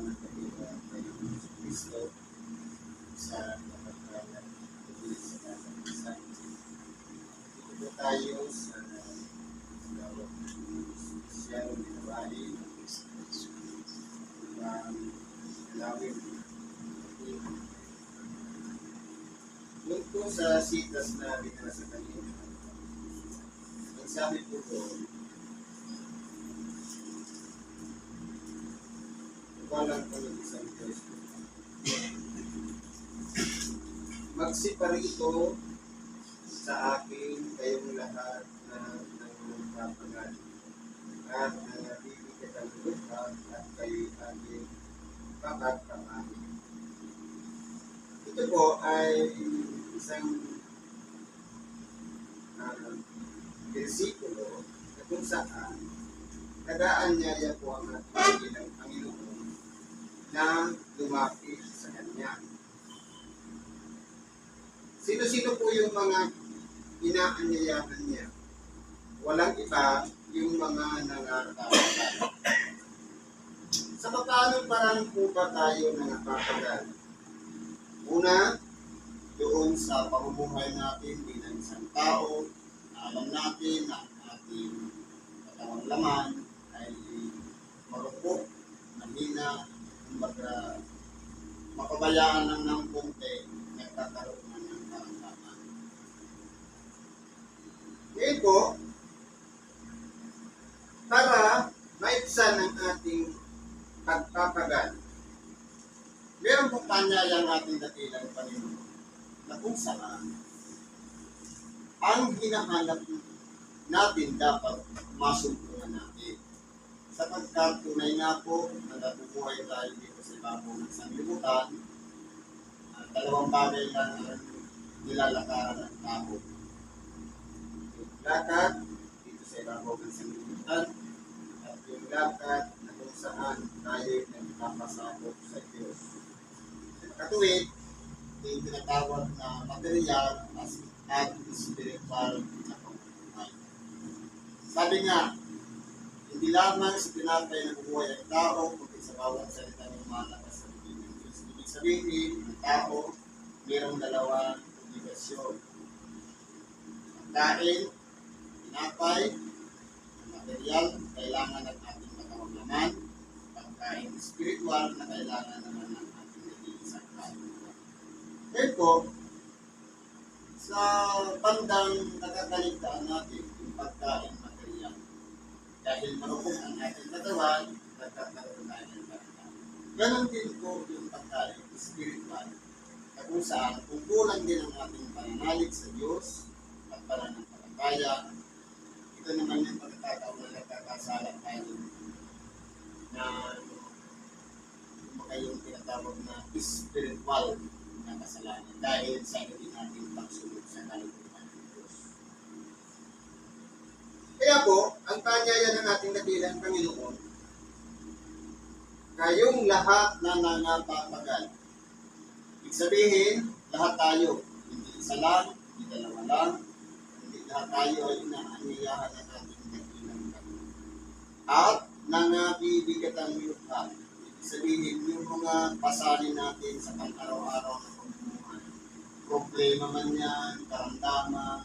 nakatira tayo ng Kristo sa kapagkalan sa kakapisan. Dito po tayo sa gawag ng sosyal na binawahi ng Kristo upang alawin doon po sa sitas na binasa kanina. Ang sabi po doon, walang po ng isang Diyos. Magsiparito sa akin kayong lahat na nangungkapangal at nanatibigit ang lupa at kayo'y aking pagkakamali. Ito po ay isang versikulo na kung saan nag-aanyaya po ang ating ng Panginoon na lumapit sa Kanya. Sino-sino po yung mga inaanyayahan niya? Walang iba yung mga nangangapagal. Sa paano parang po ba tayo nangangapagal? Una, doon sa pamumuhay natin bilang isang tao, alam natin na ating katawang laman ay marupok, mahina, kumbaga makabayaan lang ng punti, nagkakaroon na ng karamdaman. Ngayon po, para maibsan ang ating pagpapagal, meron pong kanyayang ating dakilang Panginoon na kung saan ang hinahanap natin dapat masumpungan natin. Sapagkat tunay nga po na nabubuhay tayo dito sa ibabaw ng sanlibutan, dalawang bagay lang ang nilalakaran ng tao. Yung lakad dito sa ibabaw ng sanlibutan at yung lakad na kung saan tayo nagpapasabot sa Diyos. Sa katuwid, yung tinatawag na material at spiritual na pamumuhay. Sabi nga, hindi lamang sa tinapay na bubuhay ang tao, kundi sa bawat salita ng lumalabas sa bibig ng Diyos. Ibig sabihin, ang tao, mayroong dalawang obligasyon. Ang kain, tinapay, ang material, kailangan ng ating katawang laman, pagkain spiritual na kailangan naman ng ating nag-iisang kaluluwa. Kaya po, sa bandang nakakaligtaan natin yung pagkain material. Dahil marupok ang ating katawan, nagkakaroon tayo ng katawan. Ganon din po yung pagkain spiritual na kung saan kukulang din ang ating pananalig sa Diyos at pananampalataya. Ito naman yung pagkakataon na nagkakasala tayo na yung tinatawag na spiritual na kasalanan dahil sa hindi natin pagsunod sa kalikutan ng Diyos. Kaya po, ang kanyaya ng ating dakilang Panginoon, kayong lahat na nangapapagal. Ibig sabihin, lahat tayo, hindi isa lang, hindi dalawa lang, hindi lahat tayo ay inaanyayahan ng ating dakilang Panginoon. At nangabibigat ang lupa. Ibig sabihin, yung mga pasalin natin sa pang-araw-araw na pamumuhay. Problema man yan, karamdaman,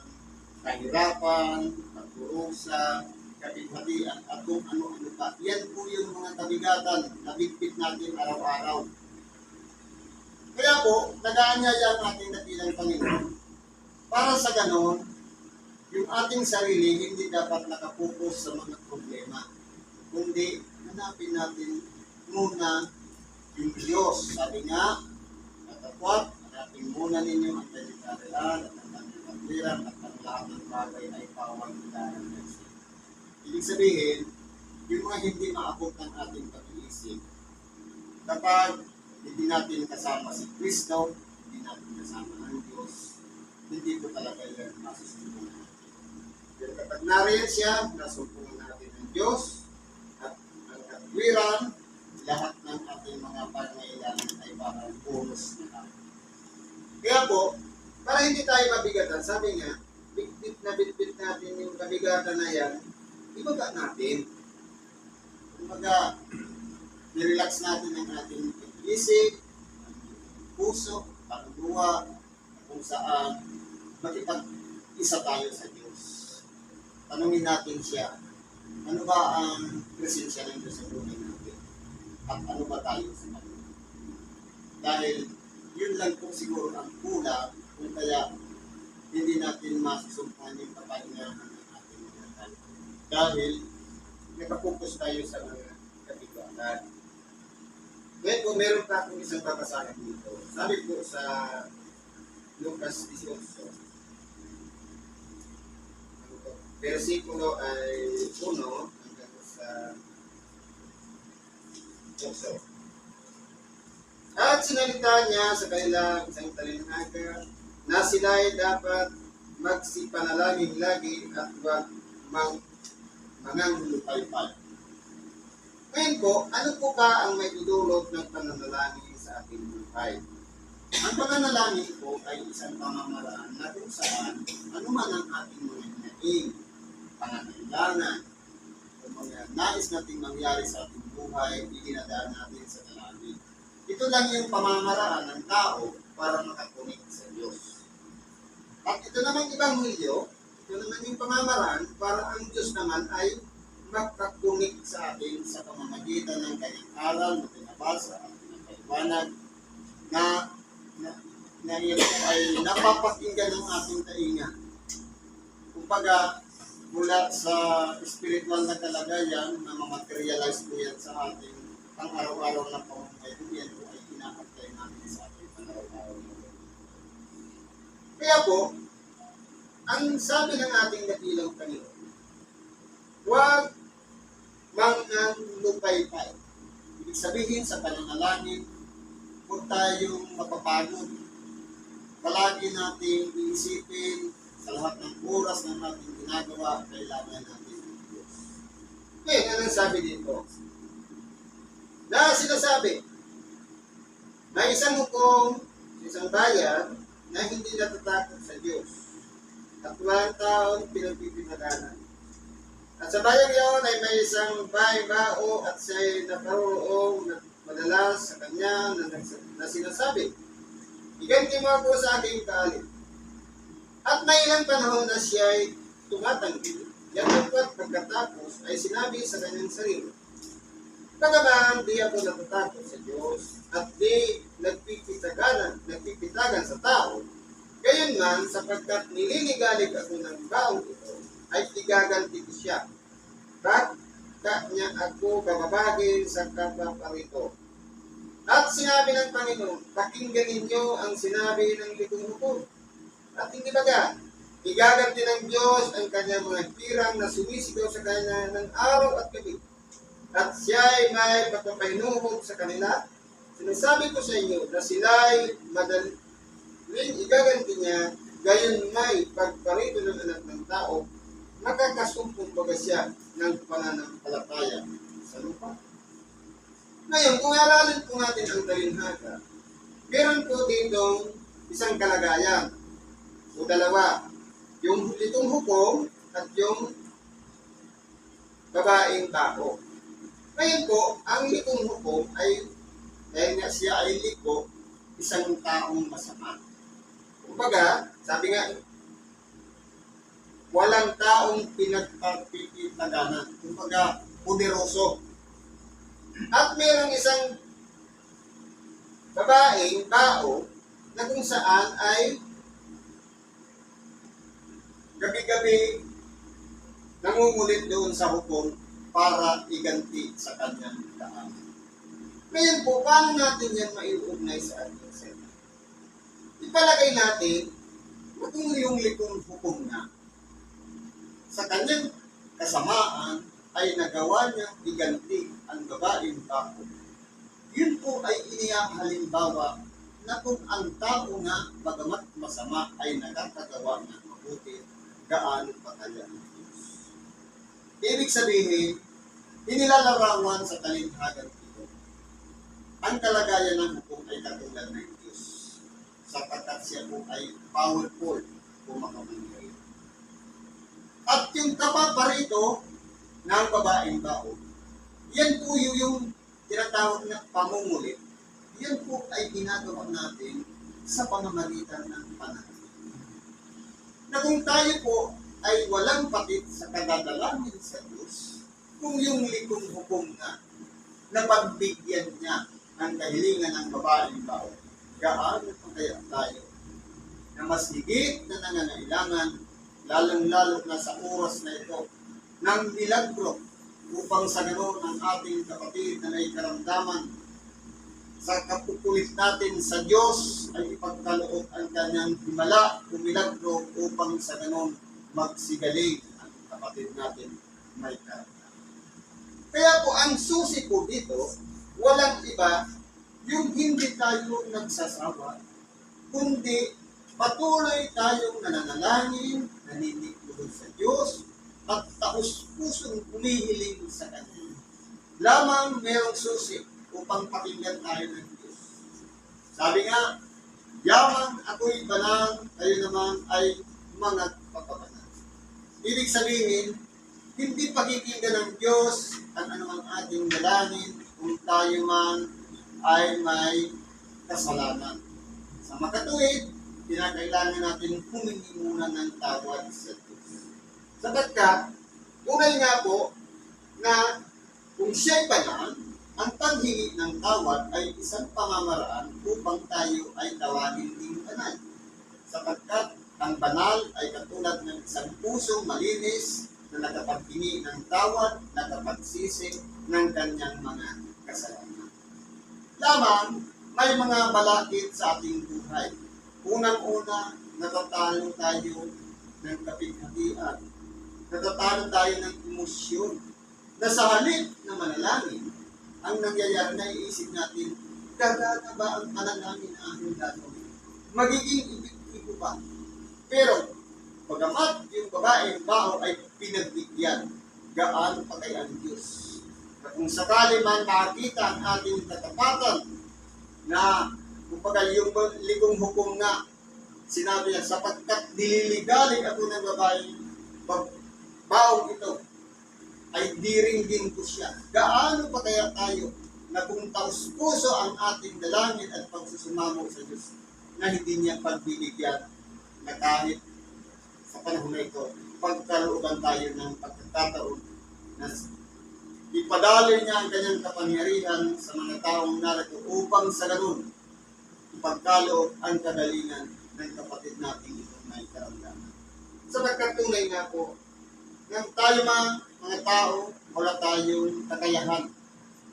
kahirapan, pagkurusa, kabig-hatian, at kung ano-ano pa. Yan po yung mga kabigatan na bigpit natin araw-araw. Kaya po, nag-aanyaya ang ating dakilang Panginoon. Para sa ganon, yung ating sarili hindi dapat nakapokus sa mga problema. Kundi, hanapin natin muna yung Diyos. Sabi nga, katapwat, hanapin muna ninyo ang kanyang at ang kanyang katwiran at ang lahat ng bagay ay pawang ilaran ng siya. Ibig sabihin, yung mga hindi maabot ng ating pag-iisip, kapag hindi natin kasama si Kristo, hindi natin kasama ang Diyos, hindi po talaga yan masusunod natin. Pero kapag nariyan siya, nasusunod natin ang Diyos at ang katwiran, lahat ng ating mga pangailangan ay parang puros na lang. Kaya po, para hindi tayo mabigatan, sabi nga, bitbit natin yung kabigatan na yan, ibaga natin. Kumbaga, i-relax natin ang ating isip, puso, pagluwa, kung saan makipag-isa tayo sa Diyos. Tanungin natin siya, ano ba ang presensya ng Diyos sa buhay natin? At ano ba tayo sa Kanya? Dahil yun lang po siguro ang kulang kung kaya hindi natin masusumpahan yung kapahingahan ng ating mga. Dahil nakapokus tayo sa mga katiwala. Ngayon po, meron pa akong isang babasahin dito. Sabi po sa Lucas 18, versikulo ay 1 hanggang sa 8. At sinalita niya sa kanilang isang talinaga na sila ay dapat magsipanalangin lagi at huwag manganglupay-pay. Ngayon po, ano po ba ang may dudulot ng pananalangin sa ating buhay? Ang pananalangin po ay isang pamamaraan na kung saan anuman ang ating mga hinaing, pangangailangan, o mga nais nating mangyari sa ating buhay, idinadaan natin sa dalangin. Ito lang yung pamamaraan ng tao para makakunik sa Diyos. At ito naman ibang milyo, ito naman yung pamamaraan para ang Diyos naman ay makakunik sa atin sa pamamagitan ng kanyang aral na pinabasa at pinapaliwanag na ito ay napapakinggan ng ating tainga. Kumbaga, mula sa spiritual na kalagayan na mamaterialize po yan sa ating pang-araw-araw na pamumuhay, yan po ay ina-apply natin sa ating pang-araw-araw na pamumuhay. Kaya po, ang sabi ng ating dakilang Panginoon, huwag manganglupay-pay. Ibig sabihin sa pananalangin, huwag tayong mapapagod. Palagi nating iisipin sa lahat ng oras ng ating ginagawa, kailangan natin ng Diyos. Okay, anong sabi dito? Na sinasabi, na isang hukom, isang bayan, na hindi natatakot sa Diyos. At walang taon pinagpipinaganan. At sa bayang iyon ay may isang bahay-bao at siya'y naparoong madalas sa kanya na sinasabi, iganti mo ako sa aking kaalip. At may ilang panahon na siya'y tumatanggil. Yatagpat pagkatapos ay sinabi sa kanyang sarili, Kagamaan di ako natatakot sa Diyos at di nagpipitagan sa tao. Gayon man, sapagkat nililigalig ako ng baong ito, ay igaganti ko siya. Bakit niya ako bababagin sa kapaparito? At sinabi ng Panginoon, pakinggan ninyo ang sinabi ng likong hukom. At hindi baga, igaganti ng Diyos ang kanyang mga hirang na sumisigaw sa kanya ng araw at gabi. At siya ay may pagpapahinuhog sa kanila. Sinasabi ko sa inyo na sila'y madaling igaganti niya, gayon may pagparito ng anak ng tao, makakasumpong baga siya ng pananampalataya sa lupa. Ngayon, kung aralin po natin ang talinhaga, meron po ditong isang kalagayan o dalawa, yung litong hukom at yung babaeng tao. Ngayon po, ang litong hukom ay, dahil nga siya ay liko, isang taong masama. Kumbaga, sabi nga, walang taong pinagpapitaganan. Kumbaga, poderoso. At mayroong isang babaeng tao na kung saan ay gabi-gabi nangungulit doon sa hukom para iganti sa kanyang daan. Ngayon po, paano natin yan maiugnay sa ating sena? Ipalagay natin na kung yung likong hukom na sa kanyang kasamaan ay nagawa niya iganti ang babaeng tao. Yun po ay inihalimbawa na kung ang tao nga bagamat masama ay nakakagawa ng mabuti, gaano pa kaya ang Diyos. Ibig sabihin, inilalarawan sa talinhagan ito, ang kalagayan ng hukom ay katulad ng Diyos, sapagkat siya po ay powerful o makamangyari. At yung kapaparito ng babaeng tao, yan po yung tinatawag na pamumulit, yan po ay ginagawa natin sa pamamagitan ng pananalangin. Na kung tayo po ay walang patid sa kadadalangin sa Diyos, kung yung likong hukom na pagbigyan niya ang kahilingan ng babaeng bao, gaano pa kaya tayo na mas higit na nangangailangan, lalong-lalo na sa oras na ito, ng milagro upang sa ganoon ang ating kapatid na may karamdaman sa kapupulit natin sa Diyos ay ipagkaloob ang kanyang himala o milagro upang sa ganoon magsigaling ang kapatid natin may karamdaman. Kaya po ang susi po dito, walang iba yung hindi tayo nagsasawa, kundi patuloy tayong nananalangin, naniniklod sa Diyos, at taus-pusong humihiling sa Kanya. Lamang mayroong susi upang pakinggan tayo ng Diyos. Sabi nga, yamang ako'y banal, kayo naman ay mga pagpapanal. Ibig sabihin, hindi pakikinggan ng Diyos ang anumang ating dalangin kung tayo man ay may kasalanan. Sa makatuwid, kinakailangan natin humingi muna ng tawad sa Diyos. Sapagkat, tunay nga po na kung siya'y banal, ang paghingi ng tawad ay isang pamamaraan upang tayo ay tawagin ding banal. Sapagkat ang banal ay katulad ng isang pusong malinis na nakapaghingi ng tawad, nakapagsisi ng kanyang mga kasalanan. Lamang, may mga balakid sa ating buhay. Unang-una, natatalo tayo ng kapighatian. Natatalo tayo ng emosyon. Na sa halip na manalangin, ang nangyayari na iisip natin, gagana ba ang panalangin na aking gagawin? Magiging epektibo ba? Pero, pagamat yung babaeng bao ay pinagbigyan, gaano pa kaya ang Diyos? At kung sakali man makita ang ating katapatan na kumbaga yung ligong hukom na sinabi niya, sapagkat nililigalig ako ng babaeng baong ito, ay diringgin ko siya. Gaano pa kaya tayo na kung taus-puso ang ating dalangin at pagsusumamo sa Diyos na hindi niya pagbibigyan na kahit sa panahon na ito, pagkalooban tayo ng pagkakataon na ipadaloy niya ang kanyang kapangyarihan sa mga taong narito upang sa ganun ipagkaloob ang kagalingan ng kapatid natin itong may karamdaman. Sapagkat tunay nga po, ng tayo mga tao, wala tayong kakayahan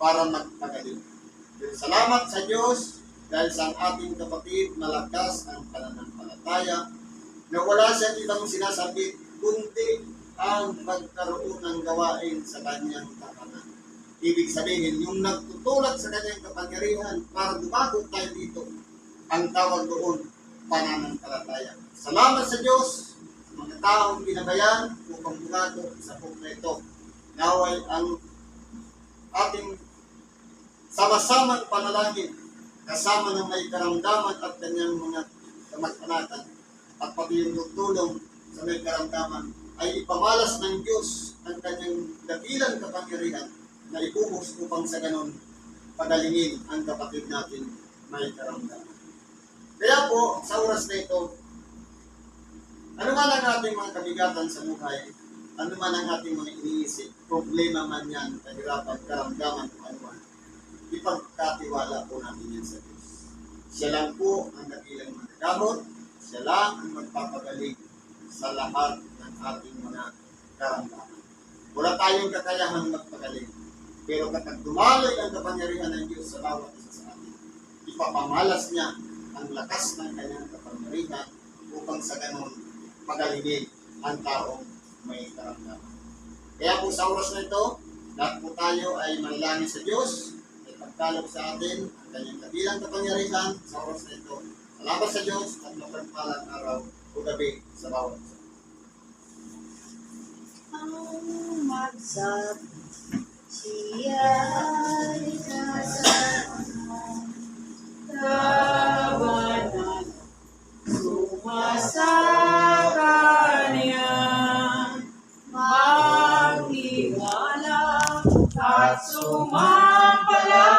para magpagaling. Salamat sa Diyos dahil sa ating kapatid malakas ang pananampalataya na wala siyang ibang sinasabi kundi ang magkaroon ng gawain sa kanyang tahanan. Ibig sabihin, yung nagtutulad sa kanyang kapangyarihan para dumagot tayo dito, ang tawag doon, pananampalataya. Salamat sa Diyos, mga taong binabayan upang bumagot sa pok na ito. Naway ang ating sama-samang panalangin, kasama ng may karamdaman at kanyang mga kamag-anakan, at pati yung tulong sa may karamdaman, ay ipamalas ng Diyos ang kanyang dakilang kapangyarihan na ipuhos upang sa ganon pagalingin ang kapatid natin may karamdaman. Kaya po, sa oras na ito, ano man ang ating mga kabigatan sa buhay, ano man ang ating mga iniisip, problema man yan, kahirapan, karamdaman, o ano man, ipagkatiwala po natin yan sa Diyos. Siya lang po ang dakilang magagamot, siya lang ang magpapagaling sa lahat ng ating mga karamdaman. Wala tayong kakayahang magpagaling, pero kapag dumaloy ang kapangyarihan ng Diyos sa bawat isa sa atin, ipapamalas niya ang lakas ng kanyang kapangyarihan upang sa ganon pagalingin ang taong may karamdaman. Kaya po sa oras na ito, lahat po tayo ay manalangin sa Diyos, ay pagkalog sa atin ang kanyang kabilang kapangyarihan sa oras na ito. Salamat sa Diyos at mapagpalang araw o gabi sa bawat isa. Ang magsabi siya'y kasama, tawanan, sumasa kanya, manghingala at sumampalaya. at